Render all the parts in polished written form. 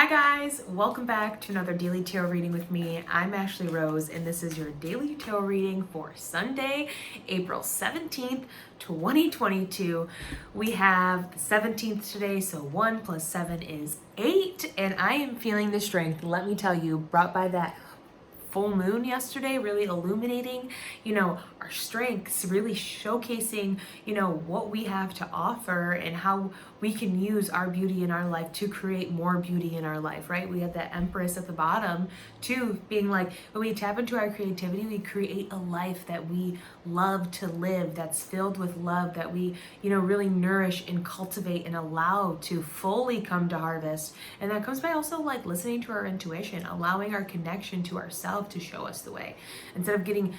Hi guys, welcome back to another daily tarot reading with me. I'm Ashley Rose and this is your daily tarot reading for Sunday, April 17th, 2022. We have the 17th today, so 1 plus 7 is 8, and I am feeling the strength, let me tell you, brought by that full moon yesterday, really illuminating, our strengths, really showcasing, what we have to offer and how we can use our beauty in our life to create more beauty in our life, right? We have that Empress at the bottom too, being like, when we tap into our creativity, we create a life that we love to live, that's filled with love, that we, really nourish and cultivate and allow to fully come to harvest. And that comes by also like listening to our intuition, allowing our connection to ourselves to show us the way. Instead of getting,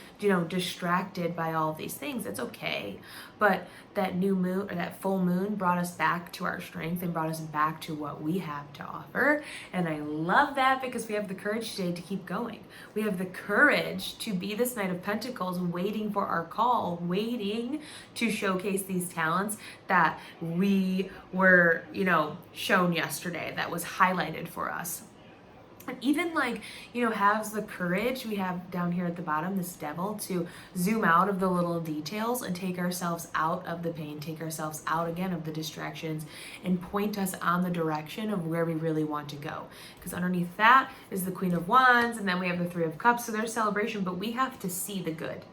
distracted by all of these things, it's okay. But that new moon or that full moon brought us back to our strength and brought us back to what we have to offer. And I love that because we have the courage today to keep going. We have the courage to be this Knight of Pentacles, waiting for our call, waiting to showcase these talents that we were, shown yesterday, that was highlighted for us. And even has the courage, we have down here at the bottom, this devil, to zoom out of the little details and take ourselves out of the pain, take ourselves out again of the distractions and point us on the direction of where we really want to go. Because underneath that is the Queen of Wands, and then we have the Three of Cups, so there's celebration, but we have to see the good.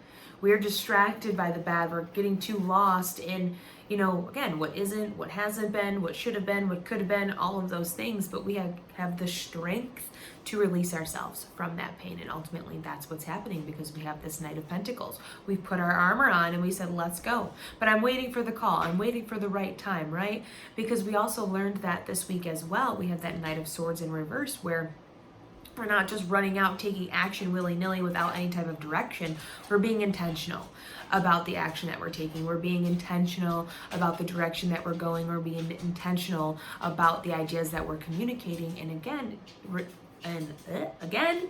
We are distracted by the bad. We're getting too lost in, again, what isn't, what hasn't been, what should have been, what could have been, all of those things. But we have the strength to release ourselves from that pain. And ultimately, that's what's happening because we have this Knight of Pentacles. We've put our armor on and we said, let's go. But I'm waiting for the call. I'm waiting for the right time, right? Because we also learned that this week as well. We have that Knight of Swords in reverse where we're not just running out, taking action willy-nilly without any type of direction. We're being intentional about the action that we're taking. We're being intentional about the direction that we're going. We're being intentional about the ideas that we're communicating. And again,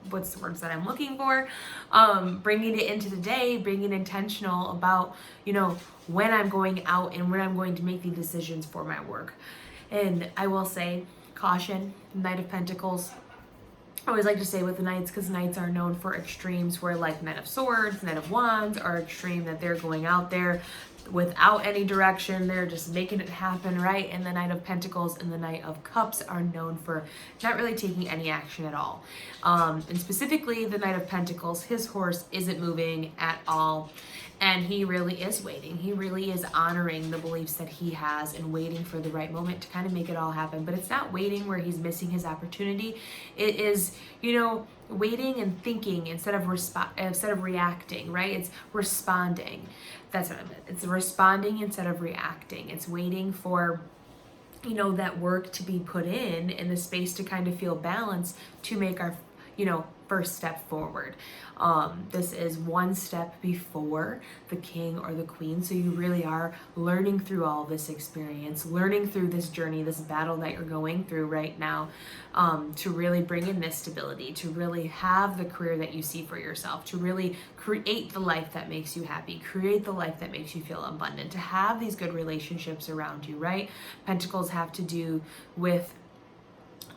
what's the words that I'm looking for? Bringing it into the day, being intentional about, when I'm going out and when I'm going to make the decisions for my work. And I will say, caution, Knight of Pentacles. I always like to say with the Knights, because Knights are known for extremes where like Knight of Swords, Knight of Wands are extreme, that they're going out there without any direction, they're just making it happen, right? And the Knight of Pentacles and the Knight of Cups are known for not really taking any action at all. And specifically the Knight of Pentacles, his horse isn't moving at all. And he really is waiting. He really is honoring the beliefs that he has and waiting for the right moment to kind of make it all happen. But it's not waiting where he's missing his opportunity. It is, waiting and thinking instead of reacting, right? It's responding. That's what I meant. It's responding instead of reacting. It's waiting for, that work to be put in the space to kind of feel balanced to make our, first step forward. This is one step before the king or the queen. So you really are learning through all this experience, learning through this journey, this battle that you're going through right now, to really bring in this stability, to really have the career that you see for yourself, to really create the life that makes you happy, create the life that makes you feel abundant, to have these good relationships around you, right? Pentacles have to do with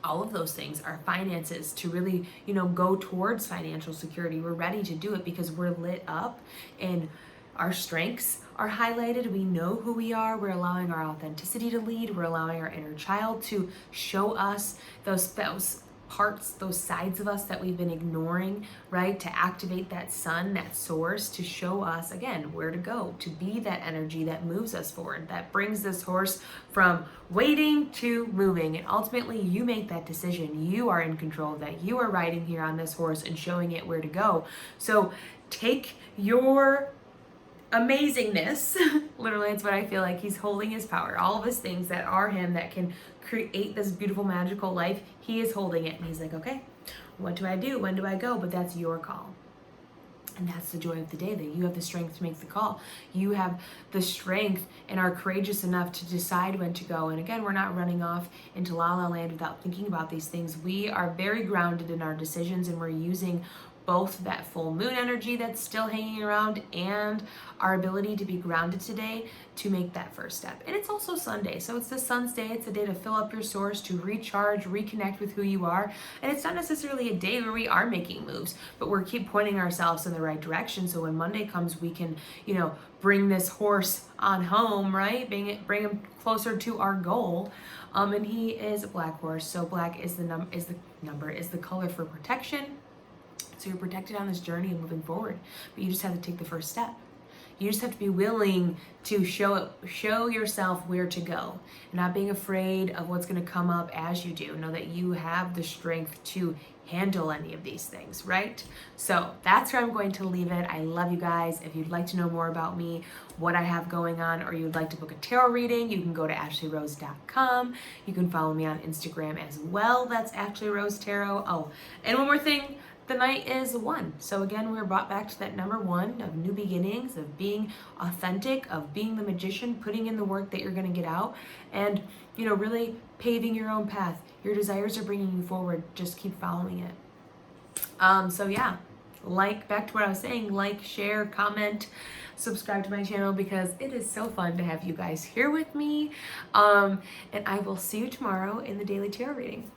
all of those things, our finances, to really, go towards financial security. We're ready to do it because we're lit up and our strengths are highlighted. We know who we are. We're allowing our authenticity to lead. We're allowing our inner child to show us those parts, those sides of us that we've been ignoring, right? To activate that sun, that source, to show us again where to go, to be that energy that moves us forward, that brings this horse from waiting to moving. And ultimately you make that decision. You are in control of that. You are riding here on this horse and showing it where to go. So take your amazingness, literally it's what I feel like, he's holding his power, all of his things that are him, that can create this beautiful magical life, he is holding it and he's like, okay, what do I do, when do I go? But that's your call. And that's the joy of the day, that you have the strength to make the call. You have the strength and are courageous enough to decide when to go. And again, we're not running off into la la land without thinking about these things. We are very grounded in our decisions and we're using both that full moon energy that's still hanging around and our ability to be grounded today to make that first step. And it's also Sunday, so it's the sun's day. It's a day to fill up your source, to recharge, reconnect with who you are. And it's not necessarily a day where we are making moves, but we're keep pointing ourselves in the right direction. So when Monday comes, we can, bring this horse on home, right? Bring him closer to our goal. And he is a black horse, so black is the color for protection. So you're protected on this journey and moving forward, but you just have to take the first step. You just have to be willing to show yourself where to go, and not being afraid of what's going to come up as you do. Know that you have the strength to handle any of these things, right? So that's where I'm going to leave it. I love you guys. If you'd like to know more about me, what I have going on, or you'd like to book a tarot reading, you can go to ashleyrose.com. You can follow me on Instagram as well. That's Ashley Rose Tarot. Oh, and one more thing. The night is 1. So again, we're brought back to that number 1 of new beginnings, of being authentic, of being the magician, putting in the work that you're going to get out, and, really paving your own path. Your desires are bringing you forward. Just keep following it. So yeah, back to what I was saying, share, comment, subscribe to my channel, because it is so fun to have you guys here with me. And I will see you tomorrow in the daily tarot reading.